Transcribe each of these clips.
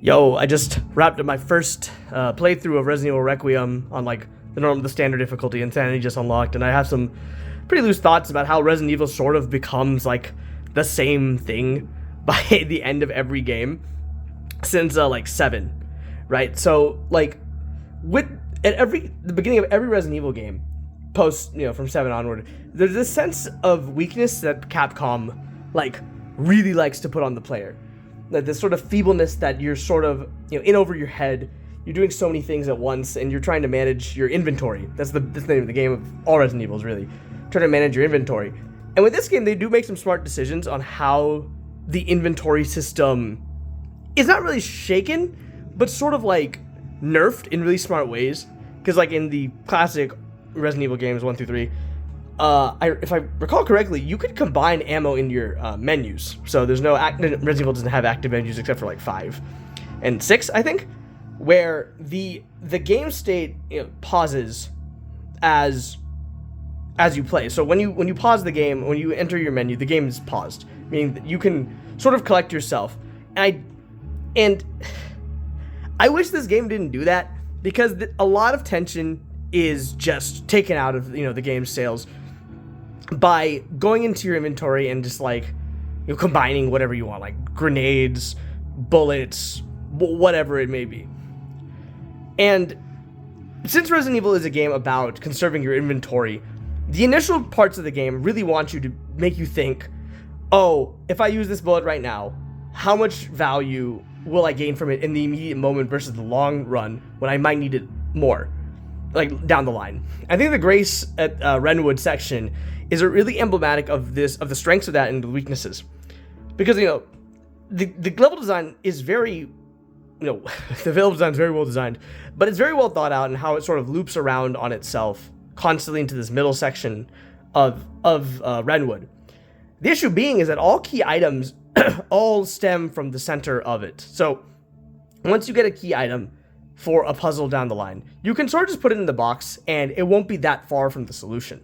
Yo, I just wrapped up my first playthrough of Resident Evil Requiem on like the standard difficulty. Insanity just unlocked, and I have some pretty loose thoughts about how Resident Evil sort of becomes like the same thing by the end of every game since like 7, right? So like with the beginning of every Resident Evil game, post from 7 onward, there's this sense of weakness that Capcom like really likes to put on the player. That this sort of feebleness that you're sort of in over your head. You're doing so many things at once, and you're trying to manage your inventory. That's the name of the game of all Resident Evils, really. Trying to manage your inventory. And with this game, they do make some smart decisions on how the inventory system is not really shaken, but sort of like nerfed in really smart ways. Because like in the classic Resident Evil games 1 through 3, if I recall correctly, you could combine ammo in your menus. So there's no Resident Evil doesn't have active menus except for like 5 and 6, I think, where the game state pauses as you play. So when you pause the game, when you enter your menu, the game is paused, meaning that you can sort of collect yourself. And I wish this game didn't do that, because a lot of tension is just taken out of the game's sales by going into your inventory and just like combining whatever you want, like grenades, bullets, whatever it may be. And since Resident Evil is a game about conserving your inventory, the initial parts of the game really want you to make you think, oh, if I use this bullet right now, how much value will I gain from it in the immediate moment versus the long run when I might need it more, like down the line. I think the Grace at Renwood section is really emblematic of the strengths of that and the weaknesses, because the level design is very the level design is very well designed, but it's very well thought out, and how it sort of loops around on itself constantly into this middle section of Renwood. The issue being is that all key items all stem from the center of it. So once you get a key item for a puzzle down the line, you can sort of just put it in the box and it won't be that far from the solution.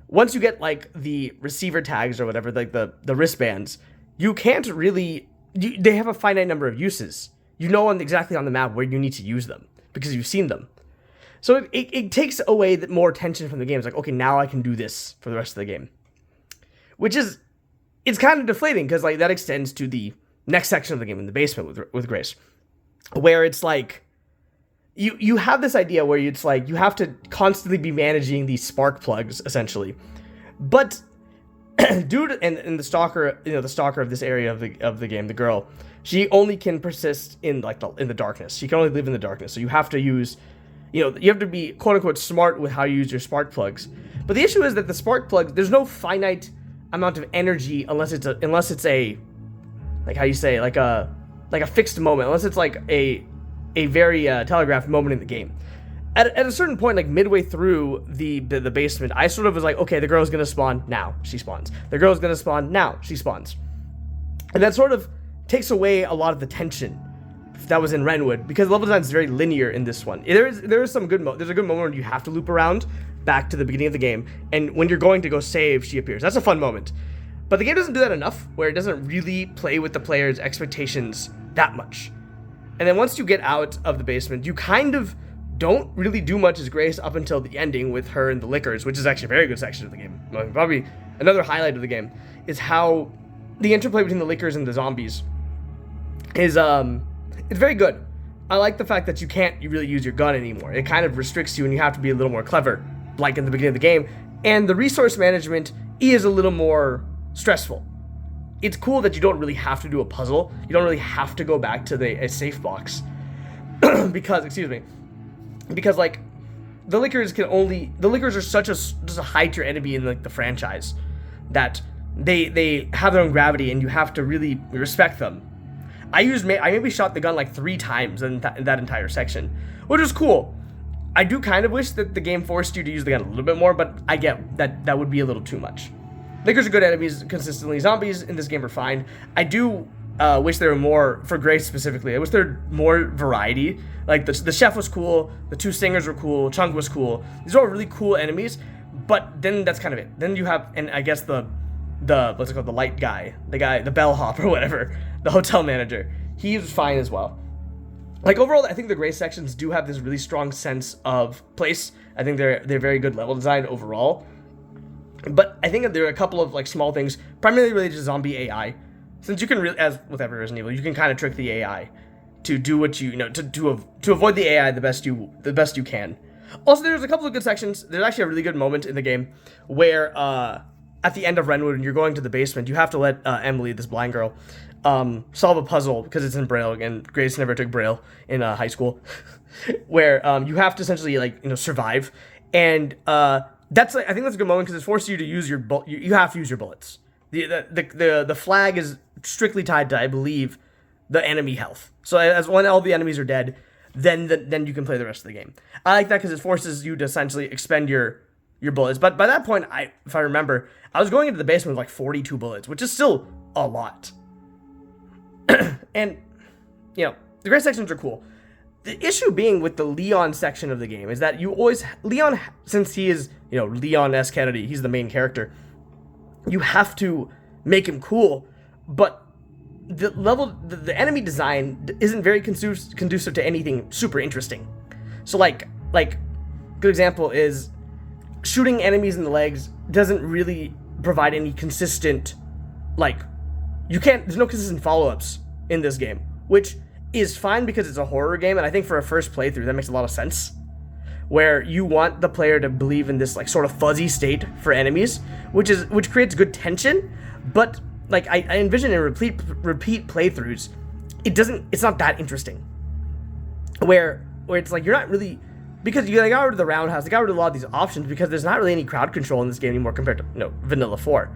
Once you get like the receiver tags or whatever, like the wristbands, you can't really, they have a finite number of uses. You know exactly on the map where you need to use them because you've seen them. So it takes away more tension from the game. It's like, okay, now I can do this for the rest of the game. Which is, it's kind of deflating, because like that extends to the next section of the game in the basement with Grace, where it's like, you have this idea where it's like you have to constantly be managing these spark plugs essentially, but dude and the stalker, the stalker of this area of the game, the girl, she only can persist in the darkness. She can only live in the darkness. So you have to use, you have to be quote unquote smart with how you use your spark plugs. But the issue is that the spark plugs, there's no finite amount of energy unless it's a like how you say like a fixed moment, unless it's like a very telegraphed moment in the game. At a certain point, like midway through the basement, I sort of was like, okay, the girl's gonna spawn, now she spawns. The girl's gonna spawn, now she spawns. And that sort of takes away a lot of the tension that was in Renwood, because level design is very linear in this one. There is some good there's a good moment where you have to loop around back to the beginning of the game, and when you're going to go save, she appears. That's a fun moment. But the game doesn't do that enough, where it doesn't really play with the player's expectations that much. And then once you get out of the basement, you kind of don't really do much as Grace up until the ending with her and the Lickers, which is actually a very good section of the game. Probably another highlight of the game is how the interplay between the Lickers and the zombies is it's very good. I like the fact that you can't really use your gun anymore. It kind of restricts you, and you have to be a little more clever, like in the beginning of the game. And the resource management is a little more stressful. It's cool that you don't really have to do a puzzle. You don't really have to go back to a safe box because like the Lickers are such a high tier enemy in like the franchise that they have their own gravity, and you have to really respect them. I maybe shot the gun like 3 times in that entire section, which was cool. I do kind of wish that the game forced you to use the gun a little bit more, but I get that would be a little too much. Lickers are good enemies consistently. Zombies in this game are fine. I do wish there were more, for Grace specifically, I wish there were more variety. Like the chef was cool, the 2 singers were cool, Chunk was cool. These are all really cool enemies, but then that's kind of it. Then you have, and I guess the what's it called, the light guy, the bellhop or whatever, the hotel manager. He was fine as well. like overall, I think the gray sections do have this really strong sense of place. I think they're very good level design overall. But I think that there are a couple of like small things, primarily related to zombie AI. Since you can, as with every Resident Evil, you can kind of trick the AI to do what to avoid the AI the best you can. Also, there's a couple of good sections. There's actually a really good moment in the game where at the end of Renwood, when you're going to the basement, you have to let Emily, this blind girl, solve a puzzle because it's in Braille, and Grace never took Braille in high school, where you have to essentially survive, and that's I think that's a good moment because it forces you to use you have to use your bullets. The flag is strictly tied to, I believe, the enemy health. So as when all the enemies are dead, then you can play the rest of the game. I like that because it forces you to essentially expend your bullets. But by that point, if I remember, I was going into the basement with like 42 bullets, which is still a lot. And the gray sections are cool. The issue being with the Leon section of the game is that Leon, since he is Leon S. Kennedy, he's the main character. You have to make him cool, but the enemy design isn't very conducive to anything super interesting. So like good example is shooting enemies in the legs doesn't really provide any consistent, there's no consistent follow-ups in this game, which is fine because it's a horror game, and I think for a first playthrough that makes a lot of sense, where you want the player to believe in this sort of fuzzy state for enemies, which creates good tension. But I envision in repeat playthroughs, it's not that interesting, where it's like you're not really, because they got rid of the roundhouse, they got rid of a lot of these options because there's not really any crowd control in this game anymore compared to Vanilla 4,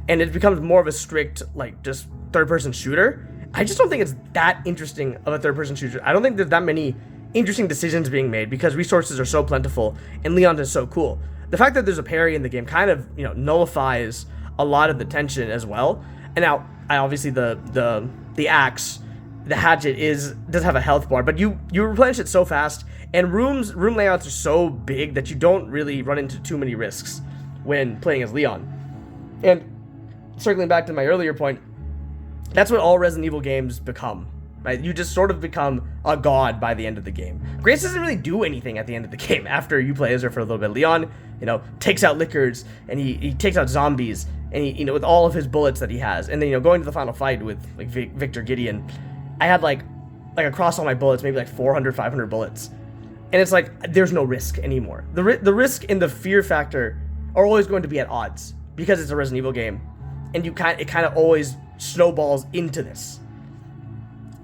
and it becomes more of a strict just third-person shooter. I just don't think it's that interesting of a third-person shooter. I don't think there's that many interesting decisions being made because resources are so plentiful and Leon is so cool. The fact that there's a parry in the game kind of nullifies a lot of the tension as well. And now, obviously the axe, the hatchet does have a health bar, but you replenish it so fast, and room layouts are so big that you don't really run into too many risks when playing as Leon. And circling back to my earlier point, that's what all Resident Evil games become, right? You just sort of become a god by the end of the game. Grace doesn't really do anything at the end of the game after you play as her for a little bit. Leon, takes out lickers, and he takes out zombies, and he, with all of his bullets that he has. And then, going to the final fight with Victor Gideon, I had across all my bullets, maybe 400, 500 bullets. And it's there's no risk anymore. The risk and the fear factor are always going to be at odds because it's a Resident Evil game, and it kind of always snowballs into this.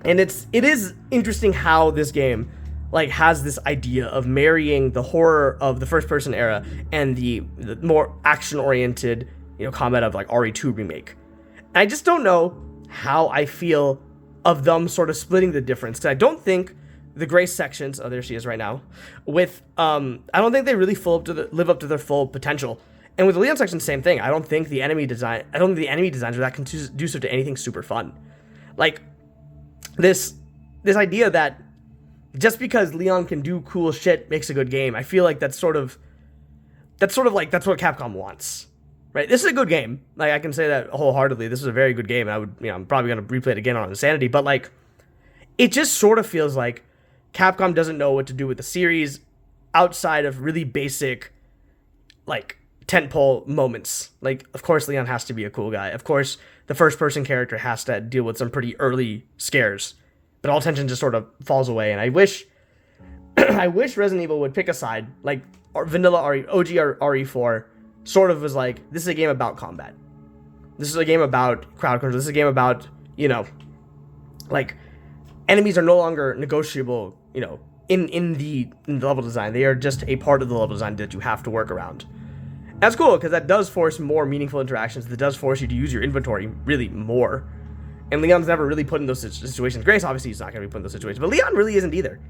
And it is interesting how this game has this idea of marrying the horror of the first person era and the more action oriented combat of RE2 remake. And I just don't know how I feel of them sort of splitting the difference, because I don't think the gray sections, oh there she is right now, with I don't think they really live up to their full potential. And with the Leon section, same thing. I don't think the enemy designs are that conducive to anything super fun. This idea that just because Leon can do cool shit makes a good game, I feel like that's what Capcom wants, right? This is a good game. I can say that wholeheartedly. This is a very good game. And I'm probably gonna replay it again on Insanity, but it just sort of feels like Capcom doesn't know what to do with the series outside of really basic tentpole moments. Of course Leon has to be a cool guy. Of course the first person character has to deal with some pretty early scares, but all tension just sort of falls away. And I wish Resident Evil would pick a side, vanilla OG or RE4 sort of was this is a game about combat. This is a game about crowd control. This is a game about, enemies are no longer negotiable, in the level design. They are just a part of the level design that you have to work around. That's cool, because that does force more meaningful interactions. That does force you to use your inventory really more. And Leon's never really put in those situations. Grace obviously is not going to be put in those situations, but Leon really isn't either.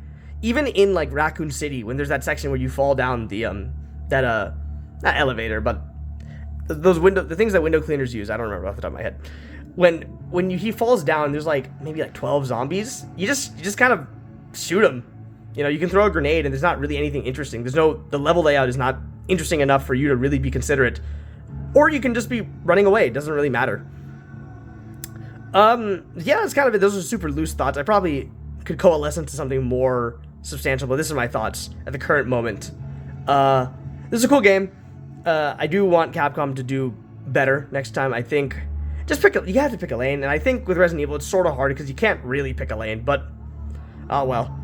Even in Raccoon City, when there's that section where you fall down the not elevator, but the things that window cleaners use. I don't remember off the top of my head. When he falls down, there's maybe 12 zombies. You just kind of shoot them. You can throw a grenade, and there's not really anything interesting. The level layout is not interesting enough for you to really be considerate, or you can just be running away. It doesn't really matter. Yeah, that's kind of it. Those are super loose thoughts. I probably could coalesce into something more substantial. But this is my thoughts at the current moment. This is a cool game. I do want Capcom to do better next time. I think you have to pick a lane, and I think with Resident Evil it's sort of hard because you can't really pick a lane. But oh well.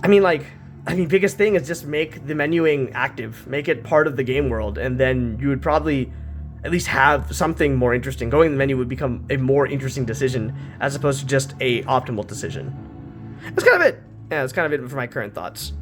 I mean, biggest thing is just make the menuing active, make it part of the game world, and then you would probably at least have something more interesting. Going to the menu would become a more interesting decision as opposed to just a optimal decision. That's kind of it. Yeah, that's kind of it for my current thoughts.